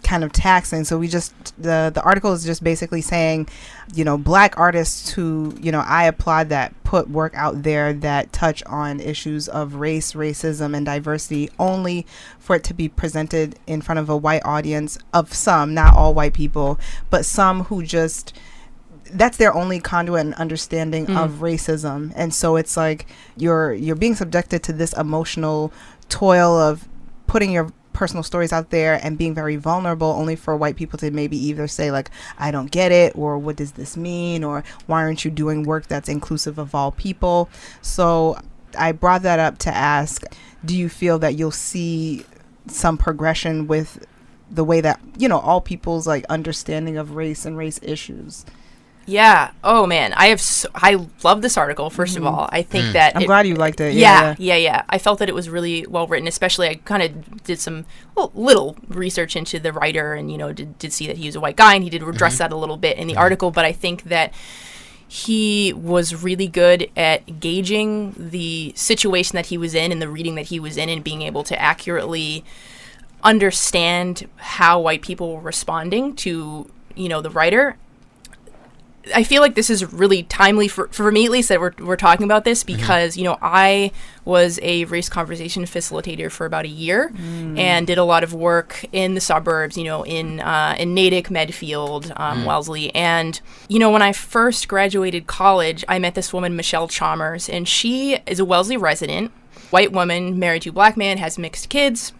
kind of taxing? So we just, the article is just basically saying, you know, black artists who, you know, I applaud that put work out there that touch on issues of race, racism, and diversity, only for it to be presented in front of a white audience of some, not all white people, but some who just, that's their only conduit and understanding of racism. And so it's like you're being subjected to this emotional toil of putting your personal stories out there and being very vulnerable, only for white people to maybe either say like, I don't get it, or what does this mean, or why aren't you doing work that's inclusive of all people? So I brought that up to ask, do you feel that you'll see some progression with the way that, you know, all people's like understanding of race and race issues? Yeah. Oh man, I love this article. First of all, I think that I'm glad you liked it. Yeah. I felt that it was really well written. Especially, I kind of did some little research into the writer, and did see that he was a white guy, and he did address that a little bit in the article. But I think that he was really good at gauging the situation that he was in and the reading that he was in, and being able to accurately understand how white people were responding to the writer. I feel like this is really timely for me, at least, that we're talking about this, because I was a race conversation facilitator for about a year and did a lot of work in the suburbs, in Natick, Medfield, Wellesley. And when I first graduated college, I met this woman, Michelle Chalmers, and she is a Wellesley resident, white woman, married to a black man, has mixed kids.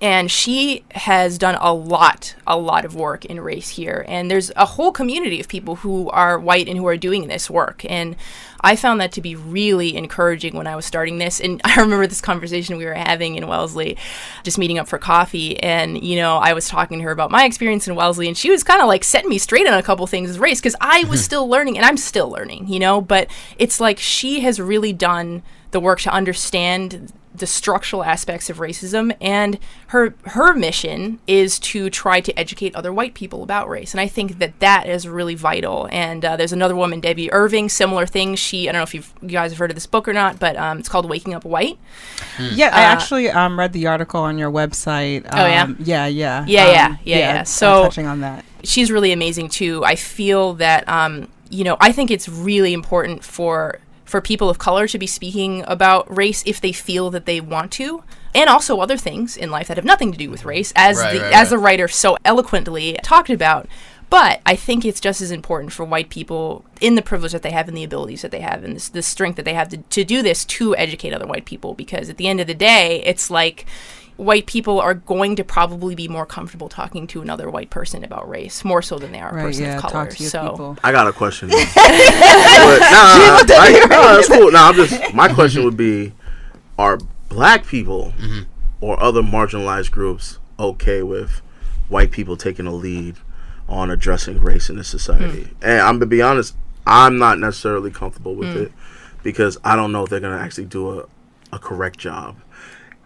And she has done a lot of work in race here. And there's a whole community of people who are white and who are doing this work. And I found that to be really encouraging when I was starting this. And I remember this conversation we were having in Wellesley, just meeting up for coffee. And, I was talking to her about my experience in Wellesley. And she was kind of like setting me straight on a couple things as race, because I was still learning, and I'm still learning, But it's like she has really done the work to understand the structural aspects of racism, and her mission is to try to educate other white people about race. And I think that is really vital. And there's another woman, Debbie Irving, similar thing. I don't know if you guys have heard of this book or not, but it's called Waking Up White. Yeah, I actually read the article on your website. Yeah. So touching on that, she's really amazing too. I feel that I think it's really important for people of color to be speaking about race if they feel that they want to, and also other things in life that have nothing to do with race, as the writer so eloquently talked about. But I think it's just as important for white people, in the privilege that they have and the abilities that they have and the strength that they have to do this, to educate other white people, because at the end of the day, it's like white people are going to probably be more comfortable talking to another white person about race, more so than they are a person of color. So I got a question. That's cool. My question would be, are black people or other marginalized groups okay with white people taking a lead on addressing race in this society? And I'm gonna be honest, I'm not necessarily comfortable with it, because I don't know if they're gonna actually do a correct job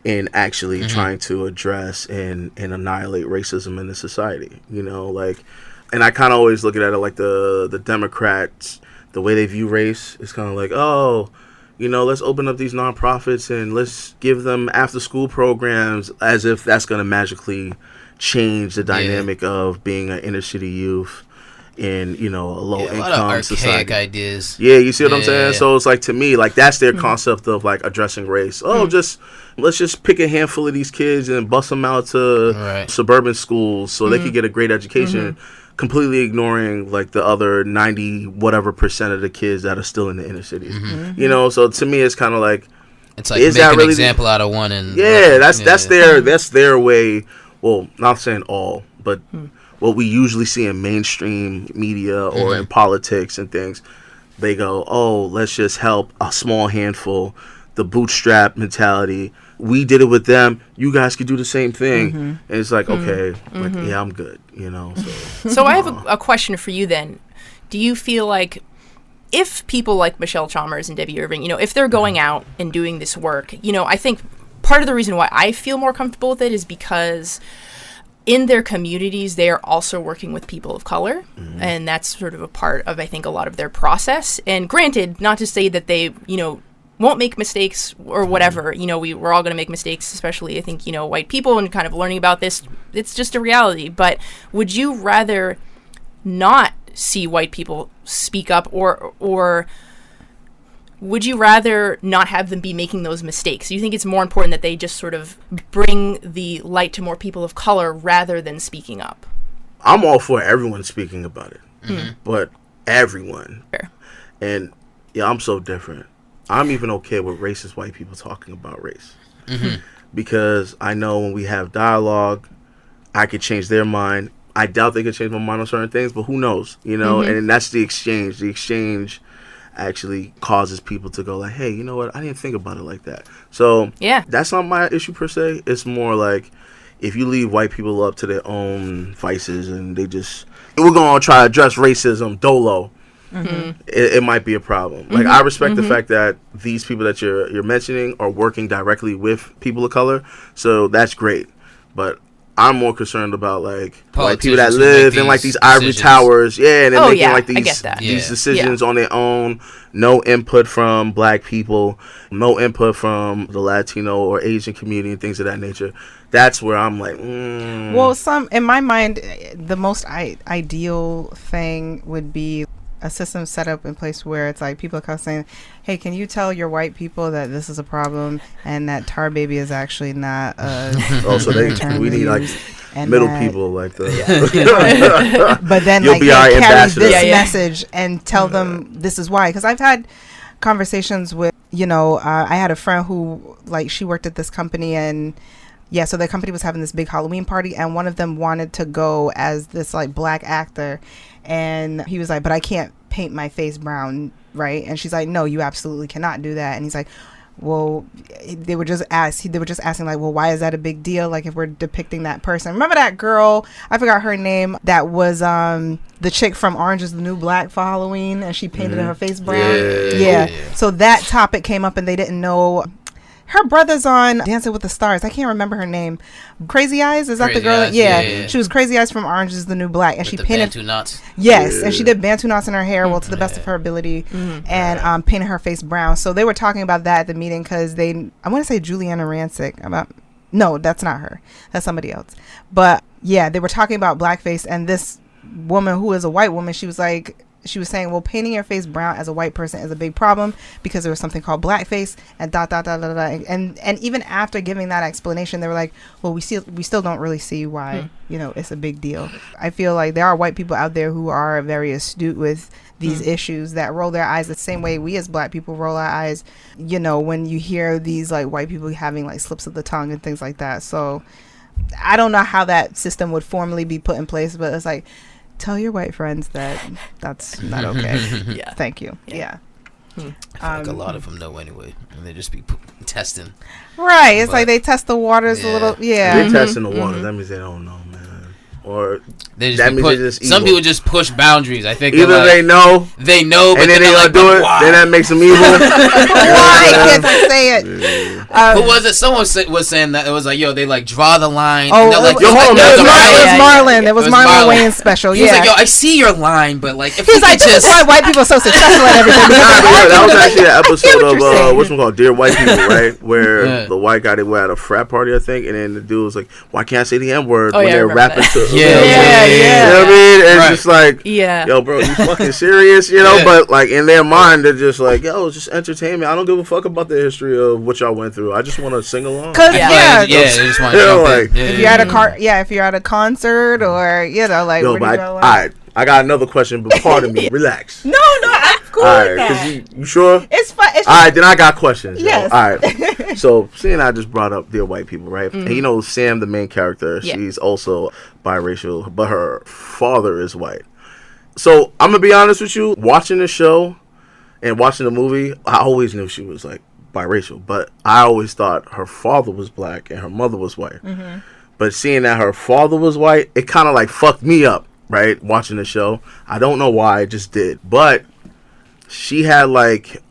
in actually trying to address and annihilate racism in the society, and I kind of always look at it like the Democrats, the way they view race is kind of like, let's open up these nonprofits and let's give them after school programs, as if that's going to magically change the dynamic of being an inner city youth in a low income society. Ideas. Yeah, you see what I'm saying? So it's like, to me, like, that's their concept of like addressing race. Let's just pick a handful of these kids and bust them out to suburban schools so they could get a great education, completely ignoring like the other 90 whatever percent of the kids that are still in the inner cities. So to me, it's kind of like, it's like, make an example out of one, and that's their way. Well, not saying all, but what we usually see in mainstream media or in politics and things, they go, let's just help a small handful, the bootstrap mentality. We did it with them, you guys could do the same thing. And it's like, okay, like, yeah, I'm good, So I have a question for you then. Do you feel like, if people like Michelle Chalmers and Debbie Irving, if they're going out and doing this work, I think part of the reason why I feel more comfortable with it is because in their communities, they are also working with people of color, and that's sort of a part of, I think, a lot of their process. And granted, not to say that they, won't make mistakes or whatever. We're all going to make mistakes, especially, I think, white people, and kind of learning about this. It's just a reality. But would you rather not see white people speak up, or would you rather not have them be making those mistakes? Do you think it's more important that they just sort of bring the light to more people of color rather than speaking up? I'm all for everyone speaking about it. But everyone. Sure. And yeah, I'm so different. I'm even okay with racist white people talking about race. Because I know when we have dialogue, I could change their mind. I doubt they could change my mind on certain things, but who knows, you know? And that's the exchange. The exchange actually causes people to go like, hey, you know what? I didn't think about it like that. So Yeah. that's not my issue per se. It's more like if you leave white people up to their own vices and they just, we're going to try to address racism, dolo. It might be a problem. Like, I respect the fact that these people that you're mentioning are working directly with people of color, so that's great. But I'm more concerned about like white people that live in like these ivory towers, and they're making like these decisions on their own. No input from black people, no input from the Latino or Asian community and things of that nature. That's where I'm like, Well, in my mind, the most ideal thing would be a system set up in place where it's like people are saying, hey, can you tell your white people that this is a problem and that tar baby is actually not a so we need like middle people like that. But then you'll like be our carry ambassador. this message and tell them this is why. Because I've had conversations with, I had a friend who like she worked at this company and so the company was having this big Halloween party and one of them wanted to go as this like black actor. And he was like, but I can't paint my face brown, right? And she's like, no, you absolutely cannot do that. And he's like, well, they were just asking like, well, why is that a big deal? Like if we're depicting that person. Remember that girl, I forgot her name, that was the chick from Orange is the New Black for Halloween and she painted her face brown. Yeah. So that topic came up and they didn't know. Her brother's on Dancing with the Stars. I can't remember her name. Crazy Eyes? Is that the girl? Yeah. She was Crazy Eyes from Orange is the New Black. And she painted Bantu knots. Yes. And she did Bantu knots in her hair, well, to the best of her ability. And painted her face brown. So they were talking about that at the meeting because I want to say Juliana Rancic. No, that's not her. That's somebody else. But yeah, they were talking about blackface. And this woman who is a white woman, she was saying, well, painting your face brown as a white person is a big problem because there was something called blackface and ... And even after giving that explanation, they were like, well, we still don't really see why, it's a big deal. I feel like there are white people out there who are very astute with these issues that roll their eyes the same way we as black people roll our eyes, when you hear these like white people having like slips of the tongue and things like that. So I don't know how that system would formally be put in place, but it's like, tell your white friends that that's not okay. Thank you. Yeah. I feel like a lot of them know anyway, and they just be testing. Right. It's like they test the waters a little. Yeah. They're testing the waters. That means they don't know, man. Or they just some people just push boundaries. I think either they know, but then they gonna do it. Then that makes them evil. Why can't I say it? Who was it? Someone was saying that it was like, they like draw the line. Oh, like, it was Marlon. It was Marlon Wayne's special. He was like, I see your line, but like, if he's like, this is why white people are so successful at everything. That was actually an episode of what's it called, Dear White People, right? Where the white guy, they were at a frat party, I think, and then the dude was like, why can't I say the N word when they're rapping to? You know what I mean? And it's just like, yo, bro, you fucking serious? But like in their mind, they're just like, yo, it's just entertainment. I don't give a fuck about the history of what y'all went through. I just want to sing along. Cause they just want to jump in. If you're at a if you're at a concert or like, yo, but I got another question, but pardon me. Relax. No, I'm cool. All right, you sure? It's fine. All right, then I got questions. Yes. All right. So, seeing I just brought up Dear White People, right? And Sam, the main character, she's also biracial, but her father is white. So, I'm going to be honest with you. Watching the show and watching the movie, I always knew she was like biracial, but I always thought her father was black and her mother was white. But seeing that her father was white, it kind of like fucked me up, right? Watching the show. I don't know why, it just did. But she had like,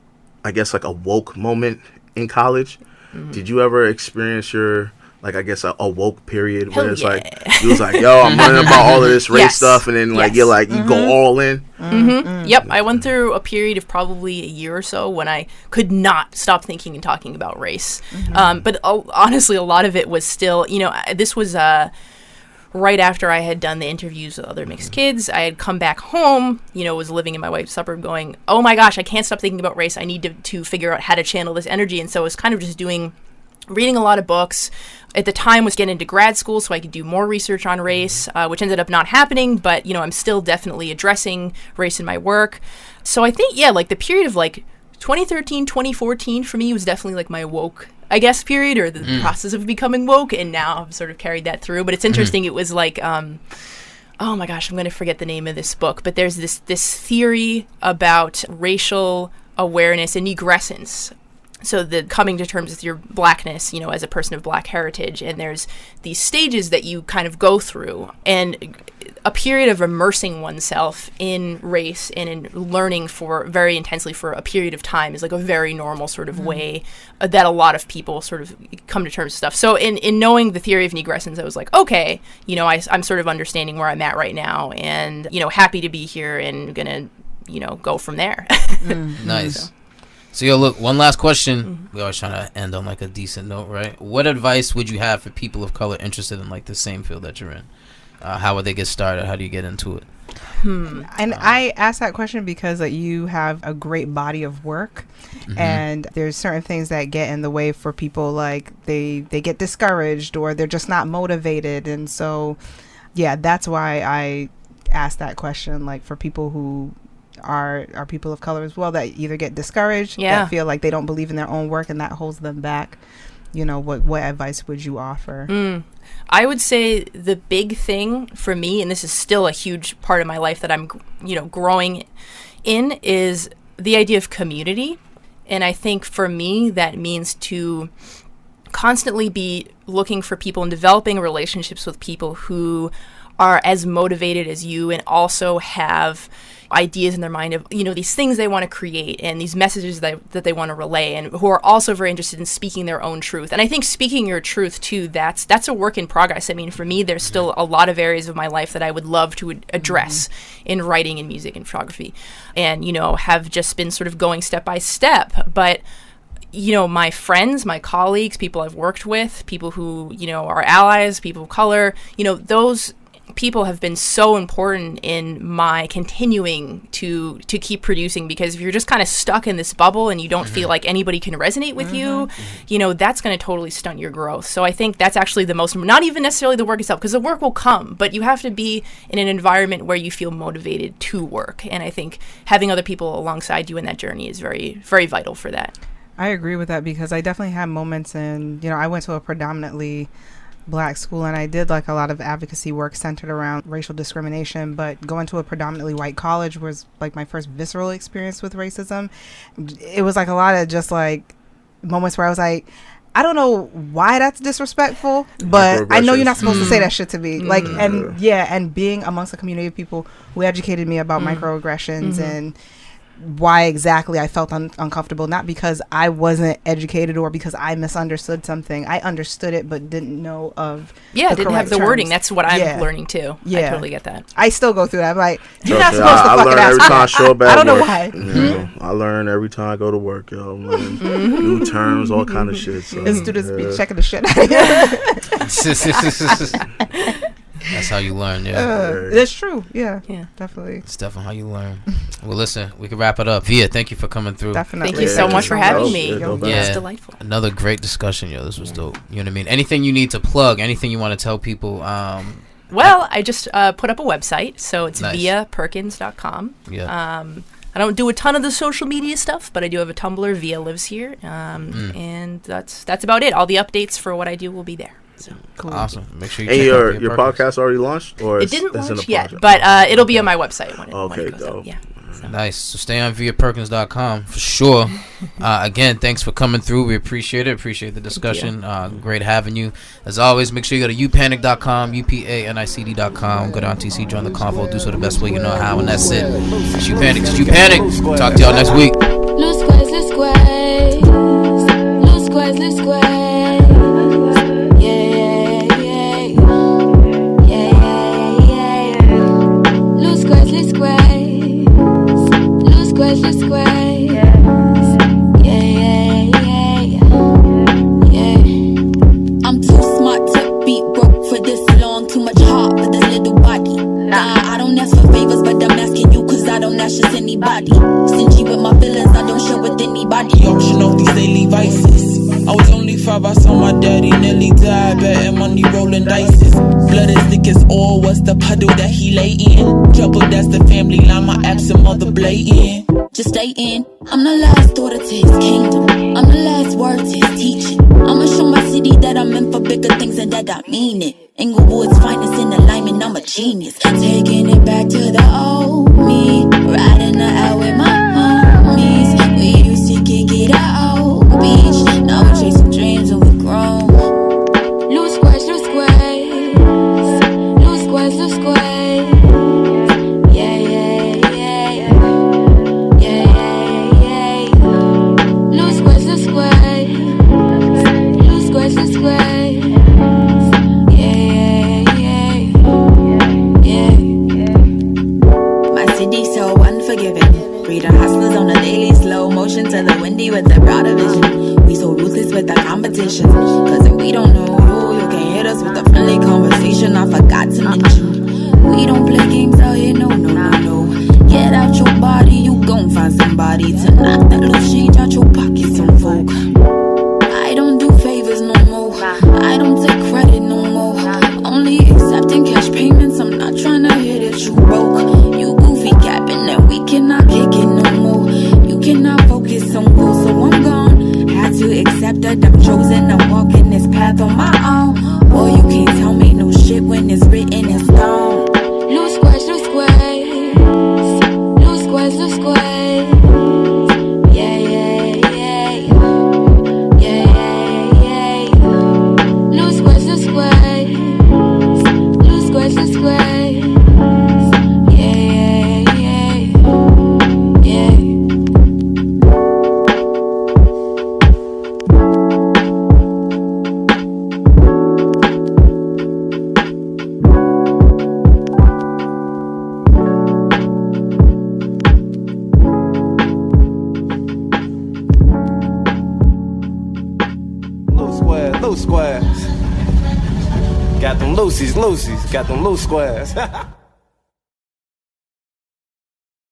I guess like a woke moment in college. Did you ever experience your, like, I guess a woke period where it's like, you was like, yo, I'm learning about all of this race stuff, and then like you're like, you go all in? Yep, I went through a period of probably a year or so when I could not stop thinking and talking about race. But honestly, a lot of it was still, this was right after I had done the interviews with other mixed kids. I had come back home, was living in my wife's suburb going, oh my gosh, I can't stop thinking about race. I need to figure out how to channel this energy. And so I was kind of just doing reading a lot of books. At the time, was getting into grad school so I could do more research on race, which ended up not happening. But, I'm still definitely addressing race in my work. So I think, like the period of like 2013, 2014 for me was definitely like my woke, I guess, period, or the process of becoming woke. And now I've sort of carried that through. But it's interesting. It was like, oh my gosh, I'm going to forget the name of this book. But there's this theory about racial awareness and negrescence. So the coming to terms with your blackness, as a person of black heritage, and there's these stages that you kind of go through, and a period of immersing oneself in race and in learning very intensely for a period of time is like a very normal sort of way that a lot of people sort of come to terms with stuff. So in knowing the theory of negrescence, I was like, okay, I'm sort of understanding where I'm at right now, and happy to be here and gonna go from there. Nice. So, look, one last question. We always trying to end on like a decent note, right? What advice would you have for people of color interested in like the same field that you're in? How would they get started? How do you get into it? And I asked that question because you have a great body of work, and there's certain things that get in the way for people, like they get discouraged or they're just not motivated. And so, that's why I asked that question, like for people who are people of color as well, that either get discouraged, that feel like they don't believe in their own work and that holds them back. What advice would you offer? I would say the big thing for me, and this is still a huge part of my life that I'm growing in, is the idea of community. And I think for me that means to constantly be looking for people and developing relationships with people who are as motivated as you and also have ideas in their mind of these things they want to create and these messages that they want to relay, and who are also very interested in speaking their own truth. And I think speaking your truth too, that's a work in progress. I mean, for me, there's still a lot of areas of my life that I would love to address in writing and music and photography, and have just been sort of going step by step. But my friends, my colleagues, people I've worked with, people who are allies, people of color, those people have been so important in my continuing to keep producing, because if you're just kind of stuck in this bubble and you don't feel like anybody can resonate with you, that's going to totally stunt your growth. So I think that's actually the most, not even necessarily the work itself, because the work will come, but you have to be in an environment where you feel motivated to work. And I think having other people alongside you in that journey is very, very vital for that. I agree with that, because I definitely had moments in, I went to a predominantly Black school, and I did like a lot of advocacy work centered around racial discrimination, but going to a predominantly white college was like my first visceral experience with racism. It was like a lot of just like moments where I was like, I don't know why that's disrespectful, but I know you're not supposed to say that shit to me. Like, and being amongst a community of people who educated me about microaggressions and why exactly I felt uncomfortable, not because I wasn't educated or because I misunderstood something. I understood it but didn't know of didn't have the wording. That's what I'm learning too. I totally get that. I still go through that. I'm like, you're not supposed to fucking ask me. I show up at I don't know why. I learn every time I go to work, yo. I'm learning new terms, all kind of shit. So, the students be checking the shit out. That's how you learn, That's true. Yeah, definitely. It's definitely how you learn. Well, listen, we can wrap it up. Via, thank you for coming through. Definitely. Thank you so much for having me. Yeah, It was delightful. Another great discussion, yo. This was dope. You know what I mean? Anything you need to plug, anything you want to tell people? Well, I just put up a website, so it's viaperkins.com. Yeah. I don't do a ton of the social media stuff, but I do have a Tumblr. Via lives here, and that's about it. All the updates for what I do will be there. So cool. Awesome. Make sure you check out your podcast already launched, or it didn't launch yet, but it'll be on my website when it goes up. Yeah. So. Nice. So stay on viaperkins.com for sure. Again, thanks for coming through. We appreciate it. Appreciate the discussion. Great having you. As always, make sure you go to UPanicd.com, UPanicd.com. Go to TC, join the convo. Do so the best way you know how, and that's it. It's UPanicd. It's UPanicd. Talk to y'all next week. Lose squares, lose squares. Lose squares, lose squares. Lose squares, I'm too smart to be broke for this long. Too much heart for this little body. Nah, I don't ask for favors, but I'm asking you, cause I don't ask just anybody. Stingy with my feelings, I don't share with anybody. Auction off these daily vices. I was only 5, I saw my daddy nearly die, betting money, rolling dices. Blood as thick as oil was the puddle that he lay in. Trouble, that's the family line, my absent mother blatant. Just stay in. I'm the last daughter to his kingdom. I'm the last word to his teaching. I'ma show my city that I'm in for bigger things and that I mean it. Inglewood's finest in alignment, I'm a genius. Taking it back to the old me. Riding the out with my homies. We used to kick it out old beach. Now we chasing dreams and we grown. Loose squares, loose squares. Loose squares, loose squares. Yeah, yeah, yeah, yeah. Loose squares, loose squares. Loose squares, loose squares. So unforgiving, breeding hustlers on a daily, slow motion to the windy with the broader vision. We so ruthless with the competition, cause if we don't know you can hit us with a friendly conversation. I forgot to mention, we don't play games out here, no, no, no, no. Get out your body, you gon' find somebody to knock that loose change out your pockets on folk. I don't do favors no more, I don't take credit no more. Only accepting cash payments, I'm not trying to hit it, you broke. You goofy capping and we cannot kick it no more. You cannot focus on goals, so I'm gone. Had to accept that I'm chosen, I'm walking this path on my own. Boy, you can't tell me no shit when it's written in stone. Loose squares, loose squares. Loose squares, loose squares. Yeah, yeah, yeah, yeah, yeah, yeah. Loose squares, loose squares. Loose squares, loose squares. Loose squares. Got them loosies, got them loose squares.